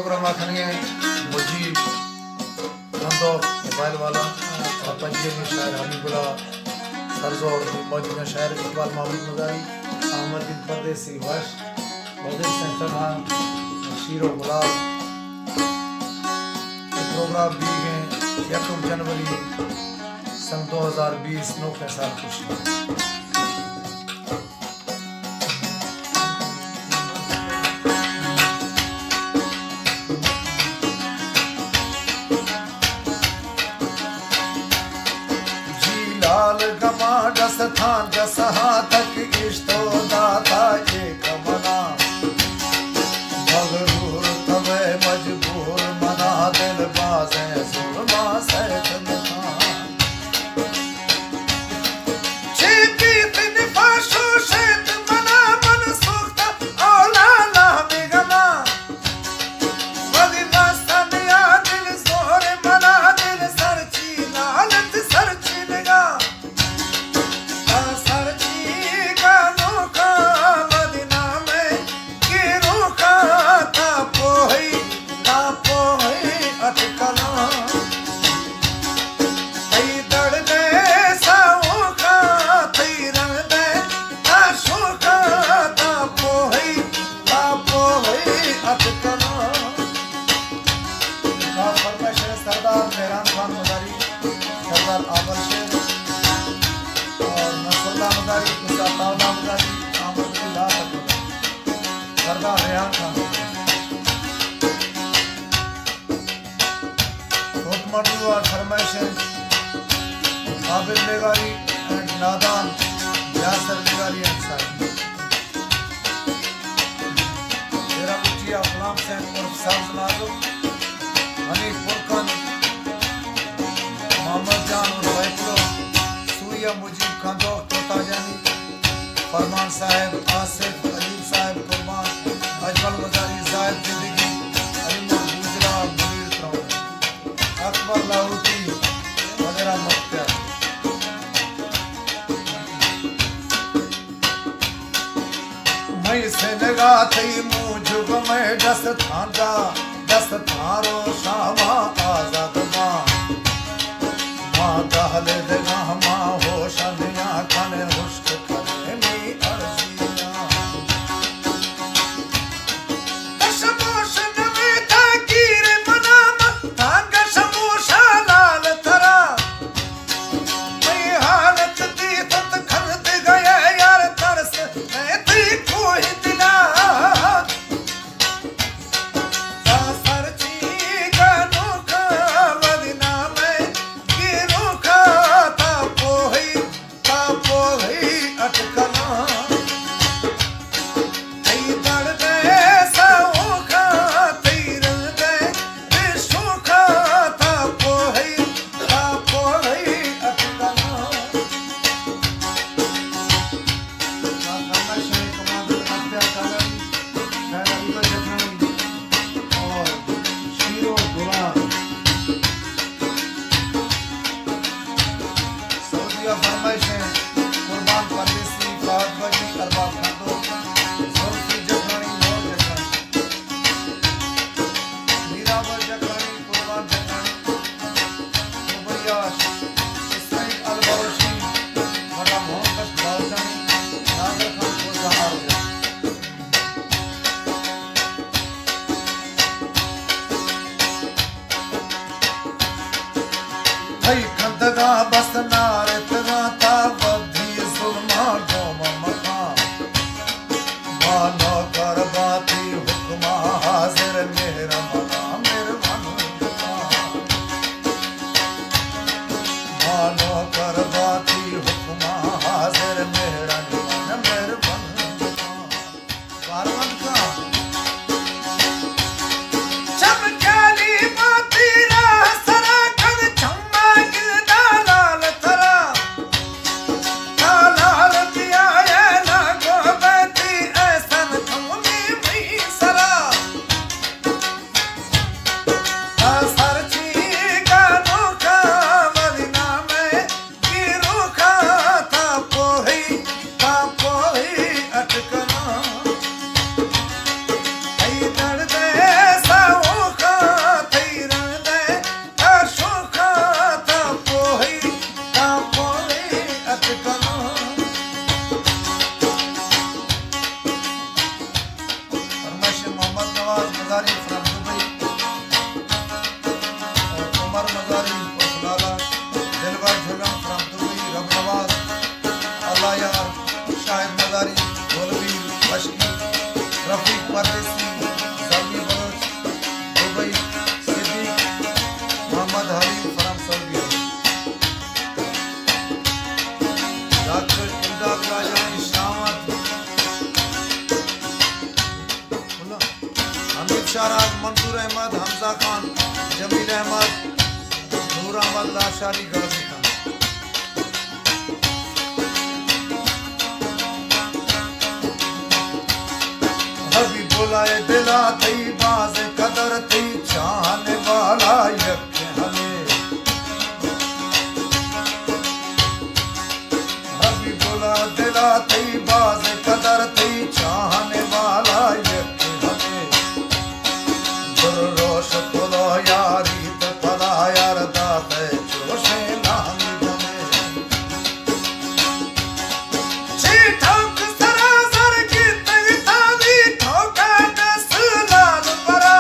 Programme आखने मुझी नंदो मोबाइल वाला पंजे शायर हबीबुल्ला सरजोर मौजूदा शायर इकबाल महमूद मदारी अहमद बिन परदेसी वश बदर सेंटर शीरो गुलाब प्रोग्राम भी हैं 1 जनवरी सन 2020 9 के साल खुशी गमा दस थान दस हाथक इष्टो दाता एक मना मगरूर तवे मजबूर मना दिल बाजे सुरमा सैत मना चीपी दिन फाशो शेत मना मन सुखता औला ला बिगना वदी मस्तन या दिल जोर मना दिल सरची लालत सरची लगा सरदार मेहरान खान मदारी, सरदार आबल शेख और नसरुल्लाह मदारी, मुसाताउल्लाह मदारी, अहमदुल्लाह मदारी, सरदार रेहान खान हुकमत और फरमाइशें आबिद लेगारी एंड नादान यासर लेगारी एंड साइड तेरा कुचिया गुलाम सैन और साज नाजुक हनीफ फुरकान मोहम्मद जान और बैतुल सूर्या मुजीब खान तोता जानी फरमान साहब आसिफ अलीम साहब कुर्बान अजमल मजारी जायद जिंदगी अलीम गुजरा मुनीर त्रौन अकबर लाहौटी वगैरह मुख्तार मैं से लगा थी मुंह जुग में दस थांदा दस थारो शामा आजाद माँ दहले देगा माँ होश दिया खाने हुश्क करे मी अर्जिया कशमोश नवे ताकीर मनाम तांग शमोशा लाल थरा मैं हालत दी तत खंद गया यार तरस मैं थी कोई दिला कुर्बान परदेसी बात बजी करवा खातो सोची जगानी मोर जगानी मीरावर जगानी कुर्बान जगानी मुबैयाश इस्माइल अलबरोशी मरा मोहम्मद बालजानी नागर खान को जहार भाई खंदगा बस नारे तगा था बद्धी सुरमा डोम मखा मानो करबाती हुक्मा हाजिर मेरा मना मेरे मन मानो करबाती हुक्मा हाजिर मेरा मन मेरे मन कारवन का चमकाली माती राह सरा खन चम्मा गिरदा लाल मंसूर अहमद, हमजा खान, जमील अहमद, नूर अहमद लाशारी, गाजी खान। अभी बोलाए दिला थई बाज कदर थई चाहने वाला यके हले। अभी बोला दिला थई बाज कदर थई चाहने वाला यके हले। रोश पुलो यारी तो पला यार दाते जोशे नामी जने। चीठक सरासर की तई तावी ठोका दस लाल परा।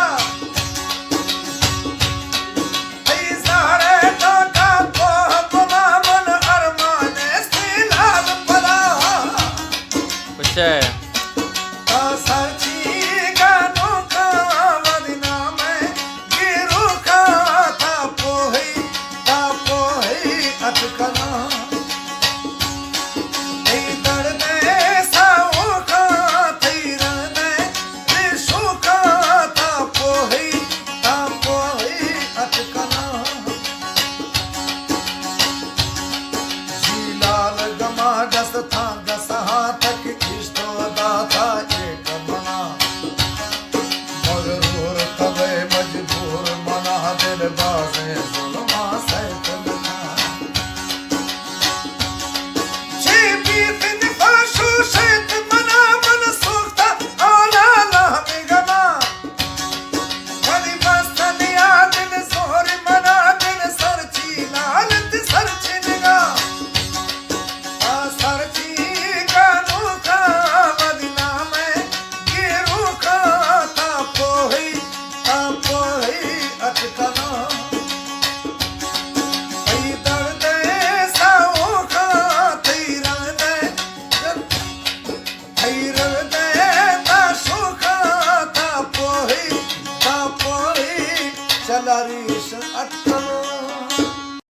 ऐ सारे टोका पोह पमा मन अरमाने सी लाल परा। कुछ है चला रीश अटल